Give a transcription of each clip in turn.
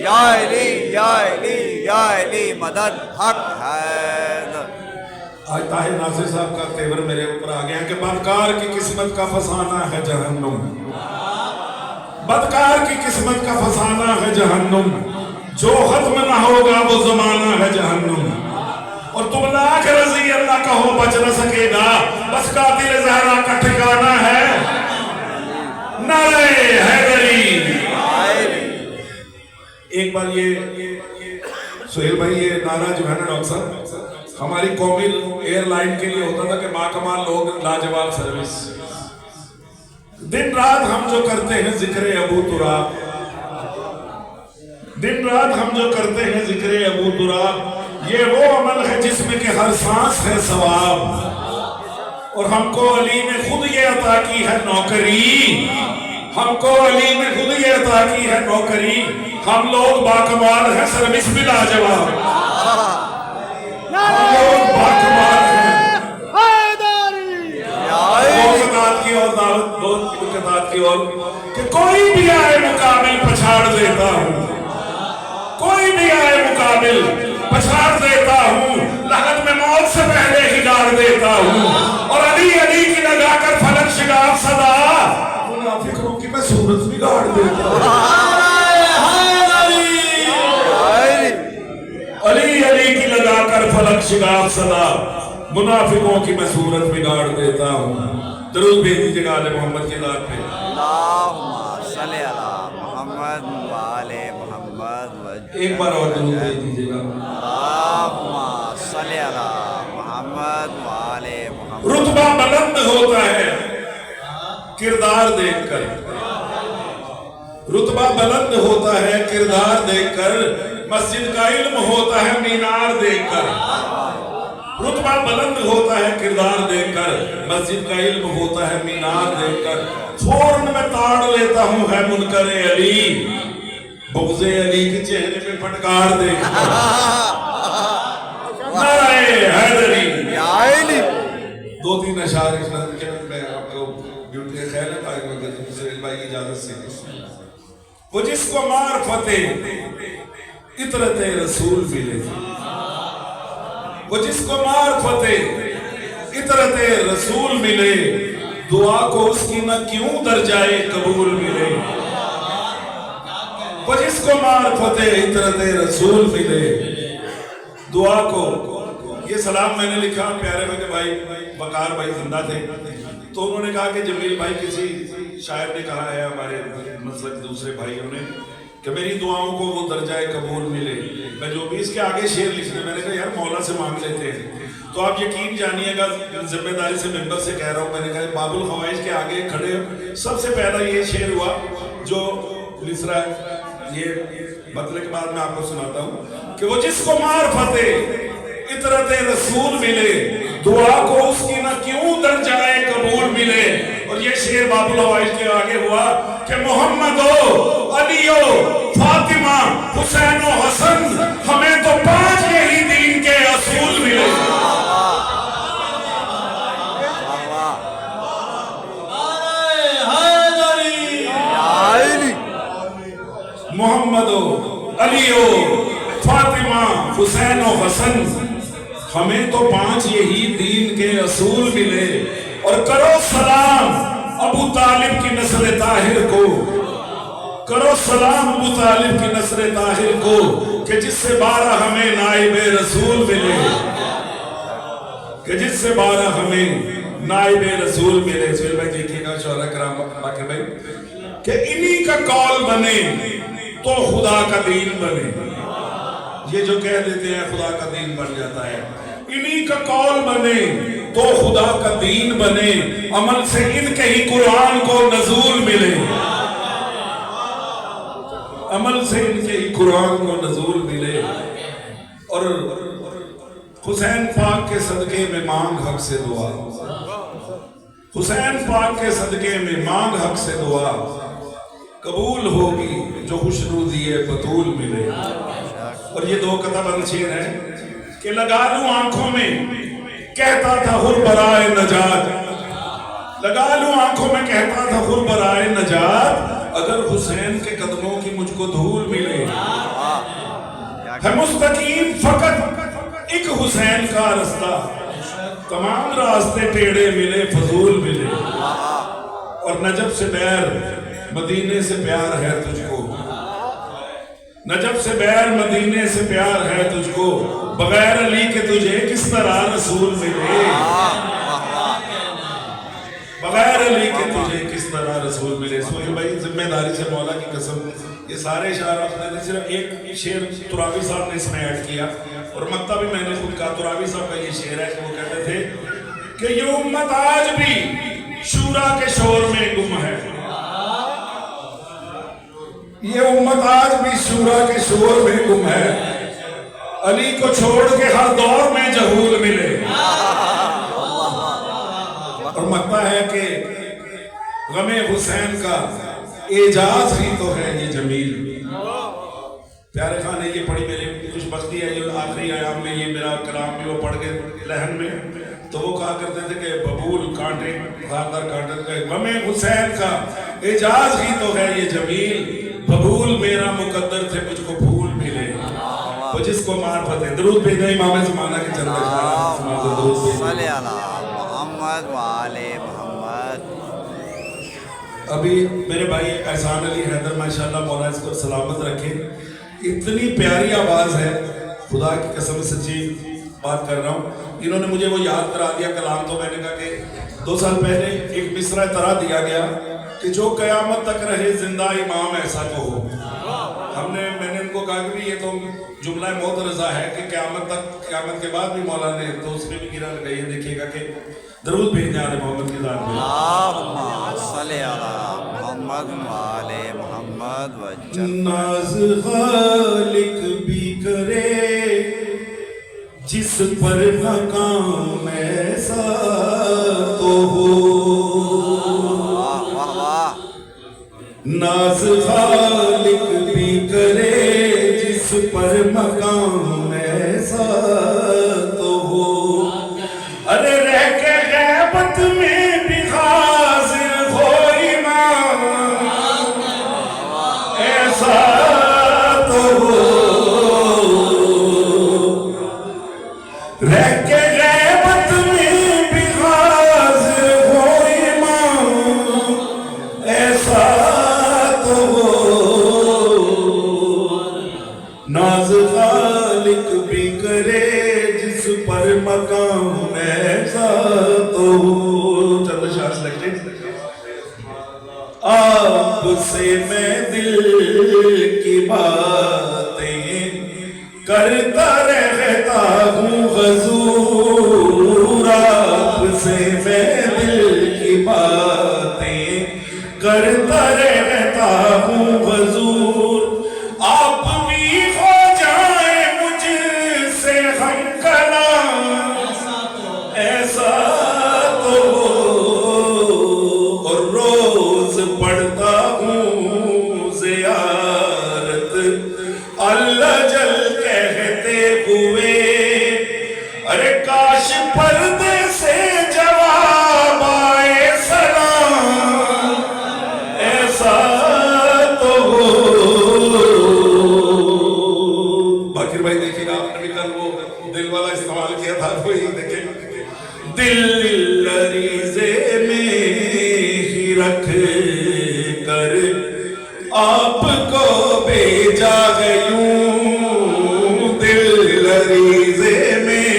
یا علی یا علی یا علی مدد حق حیدر۔ آج طاہر ناصر صاحب کا تیور میرے اوپر آ گیا کہ بدکار کی قسمت کا فسانہ ہے جہنم، بدکار کی قسمت کا فسانہ ہے جہنم، جو ختم نہ ہوگا وہ زمانہ ہے جہنم، اور تم لاکھ رضی اللہ کا ہو بچ نہ سکے گا، بس قاتل زہرا کا ٹھکانہ ہے نعرہ حیدری۔ ایک بار یہ سہیل بھائی یہ نعرہ جو ہے نا ڈاکٹر صاحب ہماری قومی ایئر لائن کے لیے ہوتا تھا کہ باکمال لوگ لاجواب سروس، دن رات ہم جو کرتے ہیں ذکر ابو تراب، دن رات ہم جو کرتے ہیں ذکر ابو تراب، یہ وہ عمل ہے جس میں کہ ہر سانس ہے ثواب، اور ہم کو علی نے خود یہ عطا کی ہے نوکری، ہم کو علی نے خود یہ عطا کی ہے نوکری، ہم لوگ باکمال ہیں سروس بھی لاجواب، ہم لوگ باکمال ہیں کی اور دعوت کی اور کہ کوئی بھی آئے مقابل پچھاڑ دیتا ہوں، کوئی بھی آئے مقابل پچھاڑ دیتا ہوں، لحد میں موت سے پہلے ہی گاڑ دیتا ہوں، اور علی علی کی لگا کر فلک شگاف صدا منافقوں کی میں صورت بھی گاڑ دیتا ہوں، علی علی کی لگا کر فلک شگاف صدا منافقوں کی میں صورت بھی گاڑ دیتا ہوں۔ درود بھیج دیجیے گا آل محمد کی ذات پہ، اللہم صلی علی محمد وآل محمد۔ ایک بار اور درود بھیج دیجیے گا۔ اللہم صلی علی محمد وآل محمد۔ رتبہ بلند ہوتا ہے کردار دیکھ کر، رتبہ بلند ہوتا ہے کردار دیکھ کر، مسجد کا علم ہوتا ہے مینار دیکھ کر، رتبہ بلند ہوتا ہے کردار دیکھ کر، مسجد کا علم ہوتا ہے مینار دیکھ کر، فوراً میں تاڑ لیتا ہوں ہے منکر علی، بغض علی کے چہرے پہ پھٹکار دیکھ کر، نعرہ حیدری۔ دو تین اشعار اس کے میں آپ کو ڈیوٹی خیال ہے سہیل بھائی کی اجازت سے۔ وہ جس کو معرفت اطرت رسول ملے، وہ جس کو معرفت اطرت رسول ملے، دعا کو اس کی نہ کیوں درجائے قبول ملے، وہ جس کو معرفت اطرت رسول ملے، دعا کو۔ یہ سلام میں نے لکھا پیارے بھائی وقار بھائی زندہ تھے تو انہوں نے کہا کہ جمیل بھائی کسی شاعر نے کہا ہے ہمارے مسلک دوسرے بھائیوں نے کہ میری دعاؤں کو وہ درجہ قبول ملے، میں جو بھی اس کے آگے شعر لکھنے میں نے کہا یار مولا سے مانگ لیتے ہیں، تو آپ یقین جانیے گا ذمہ داری سے ممبر سے کہہ رہا ہوں، میں نے کہا باب الخوائج کے آگے کھڑے سب سے پہلا یہ شعر ہوا جو لکھ رہا ہے، یہ بدلے کے بعد میں آپ کو سناتا ہوں کہ وہ جس کو معرفت اطرت رسول ملے، دعا کو اس کی نہ کیوں درجائے قبول ملے، اور یہ شعر باب الخوائج کے آگے ہوا کہ محمد و علی و فاطمہ حسین و حسن ہمیں تو 5 یہی دین کے اصول ملے، محمد و علی و فاطمہ حسین و حسن ہمیں تو 5 یہی دین کے اصول ملے، اور کرو سلام ابو طالب کی نسل طاہر کو، کرو سلام ابو طالب کی نسل طاہر کو کہ جس سے 12 ہمیں نائب رسول ملے، کہ جس سے 12 ہمیں نائب رسول ملے۔ سہیل بھائی دیکھیے گا شعراء کرام باقی بھائی کہ انہی کا قول بنے تو خدا کا دین بنے، یہ جو کہہ دیتے ہیں خدا کا دین بن جاتا ہے، انہی کا قول بنے تو خدا کا دین بنے، عمل سے ان کے ہی قرآن کو نزول ملے، عمل سے ان کے ہی قرآن کو نزول ملے، اور حسین پاک کے صدقے میں مانگ حق سے دعا، حسین پاک کے صدقے میں مانگ حق سے دعا، قبول ہوگی جو خوشنودی بطول ملے۔ اور یہ 2 قطع شعر ہے کہ لگا لوں آنکھوں میں کہتا تھا حر برائے نجات، لگا لوں آنکھوں میں کہتا تھا حر برائے نجات، اگر حسین کے قدموں کی مجھ کو دھول ملے، ہے مستقیم فقط ایک حسین کا رستہ، تمام راستے ٹیڑھے ملے فضول ملے، اور نجف سے بیر مدینے سے پیار ہے تجھ کو، نجف سے بیر مدینے سے پیار ہے تجھ کو، بغیر علی کے تجھے کس طرح رسول ملے، بغیر علی کے تجھے کس طرح رسول ملے۔ سوہیل بھائی ذمہ داری سے مولا کی قسم، یہ سارے اشعار آپ نے صرف ایک شعر تراوی صاحب نے اس میں ایڈ کیا، اور مکتہ بھی میں نے خود کہا، تراوی صاحب کا یہ شعر ہے کہ وہ کہتے تھے کہ یہ امت آج بھی شورا کے شور میں گم ہے، یہ امت آج بھی شورا کے شور میں گم ہے، علی کو چھوڑ کے ہر دور میں جہول ملے۔ اور مکتہ ہے کہ غم حسین کا اعجاز ہی تو ہے یہ جمیل۔ پیارے خان نے یہ پڑھی، میری خوش بختی ہے، یہ آخری ایام میں یہ میرا کلام بھی وہ پڑھ کے لہن میں، تو وہ کہا کرتے تھے کہ ببول کانٹے خاطر کانٹے کا غم حسین کا اعجاز ہی تو ہے یہ جمیل، ببول میرا مقدر تھے مجھ کو پھول ملے، وہ جس کو معرفت ہے۔ درود بھیجنا امام زمانہ کے چند صلی اللہ محمد وآلِ محمد۔ ابھی میرے بھائی احسان علی حیدر ماشاءاللہ مولا اس کو سلامت رکھے، اتنی پیاری آواز ہے، خدا کی قسم سچی بات کر رہا ہوں، انہوں نے مجھے وہ یاد کرا دیا کلام، تو میں نے کہا کہ 2 سال پہلے ایک مصرع طرح دیا گیا کہ جو قیامت تک رہے زندہ امام ایسا تو ہو۔ میں نے ان کو کہا کہ یہ تو جملہ موت رضا ہے کہ قیامت تک، قیامت کے بعد بھی مولا نے تو اس میں بھی گرا لگائی ہے، دیکھیے گا کہ درود بھیجنے آل محمد کی ذات میں اللہم صلی علی محمد وآلِ محمد وجل۔ ناز خالق بھی کرے جس پر مقام ایسا تو ہو، ناز خالق بھی کرے جس پر مقام ایسا تو ہو، ارے رہ کے غیبت میں بھی حاضر ہو امام ایسا تو ہو، رہ کے غیبت میں بھی حاضر ہو امام ایسا تو ہو، ناز خالق بھی کرے جس پر مقام ایسا تو ہو۔ چند شاہ سلیکٹڈ۔ آپ سے میں دل کی باتیں کرتا رہتا ہوں حضور، آپ سے میں دل کی باتیں کرتا رہتا ہوں حضور، آپ بھی ہو جائیں مجھ سے ہم کلام ایسا تو ہو، اور روز پڑھتا ہوں زیارت اللہ جل کہتے ہوئے، ارے کاش پردے سے جواب آئے سلام ایسا تو ہو۔ باقر بھائی دیکھیں گا، آپ نے بھی کل وہ دل والا استعمال کیا تھا، وہی دیکھیں دل عریضے میں ہی رکھ کر آپ کو بھیجا ہے یوں، دل عریضے میں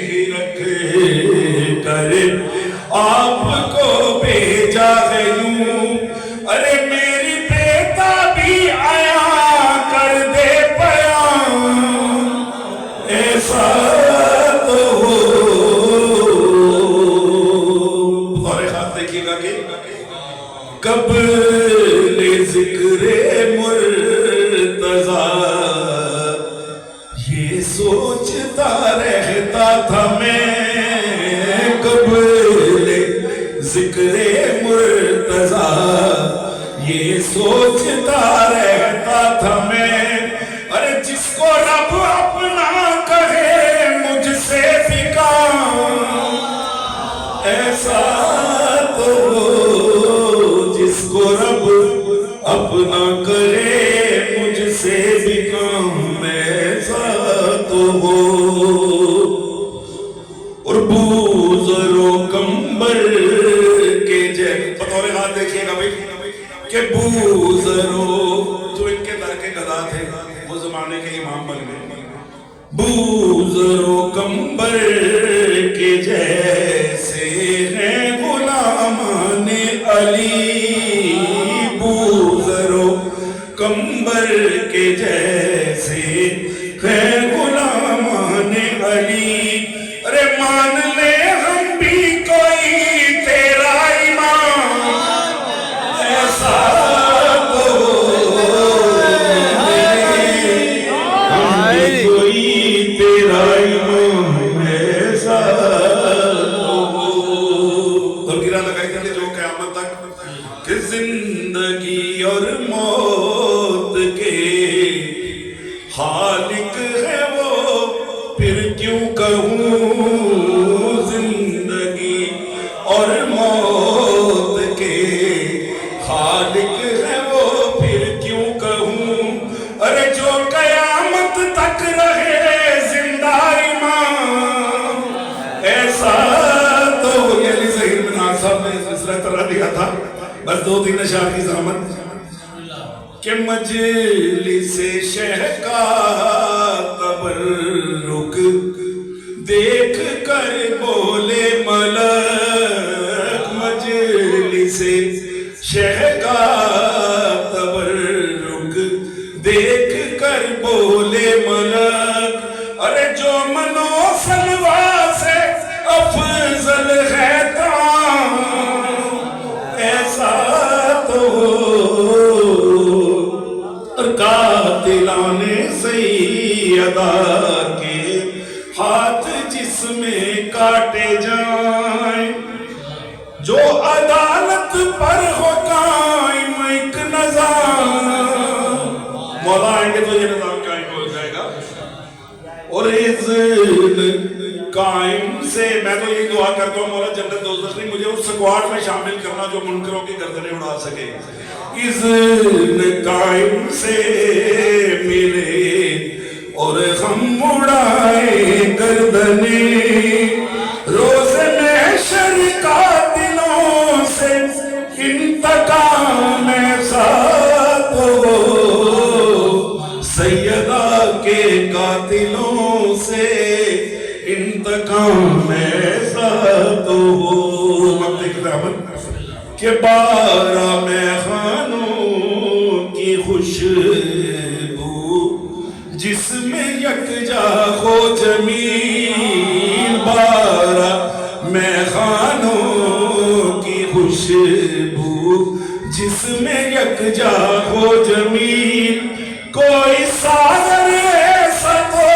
ہی رکھ کر آپ کو بھیجا ہے یوں، ارے میری بیٹا بھی آیا کر دے پیام ایسا تو ہو۔ بطور خاص دیکھیے گا کہ قبل ذکر مرتضی یہ سوچتا رہتا تھا میں، قبل ذکر مرتضی یہ سوچتا رہتا تھا میں، ارے جس کو رب اپنا کہے مجھ سے بھی کام ایسا تو ہو، جس کو رب اپنا کرے مجھ سے بھی کام ایسا بوزرو جو ان کے در کے گدا تھے وہ زمانے کے امام بن گئے. بوزرو کمبر کے جیسے ہیں غلامان علی. بوزرو کمبر کے جیسے ہیں غلامان علی. ارے مان لے ہم بھی کوئی تیرا ایمان ایسا تو کوئی تیرا ایمان ایسا تو. اور گرا لگائی کرتے جو قیامت تک کہ زندگی اور موت کے خالق ہے وہ پھر کیوں کہوں. زندگی اور موت کے خالق ہے وہ پھر کیوں کہوں. ارے جو قیامت تک رہے زندہ ایمان ایسا تو. یہ علی ظہیر بن عاص صاحب نے سلسلہ کرا دیا تھا. بس 2-3 اشعار کی زحمت کہ مجلس شہ کا تبرک دیکھ کر بولے ملک. مجلس شہ کا تبرک دیکھ کر بولے ملک. ارے جو منو سلوا سے افضل ہے ایسا تو. قاتلان سیدہ کے ہاتھ جس میں کاٹے جائیں جو عدالت پر ہو قائم ایک نظام. مولا آئیں گے تو یہ نظام قائم ہو جائے گا. اور اذن قائم سے میں تو یہ دعا کرتا ہوں مولا جنت دوزخ نہیں مجھے اس سکواڈ میں شامل کرنا جو منکروں کی گردنیں اڑا سکے. اذن قائم سے ملے اور ہم اڑائے گردنیں. روز محشر قاتلوں سے انتقام ایسا تو. سیدہ کے قاتلوں سے انتقام ایسا تو. کہ بارہ میخانوں کی خوشبو جس میں یکجا ہو جمیل. بارہ میخانوں کی خوشبو جس میں یکجا ہو جمیل. کوئی ساغر ایسا تو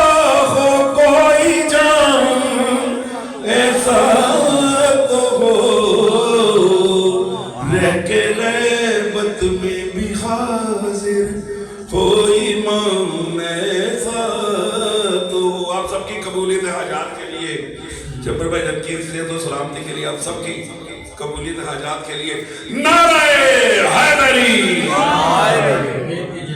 ہو کوئی جام ایسا تو ہو. رہ کے غیبت میں بھی حاضر کوئی امام ایسا تو. آپ سب کی قبولیت حاجات کے لیے جبر بھائی جن کی عزت و سلامتی کے لیے آپ سب کی قبولیت حاجات کے لیے نعرہ حیدری.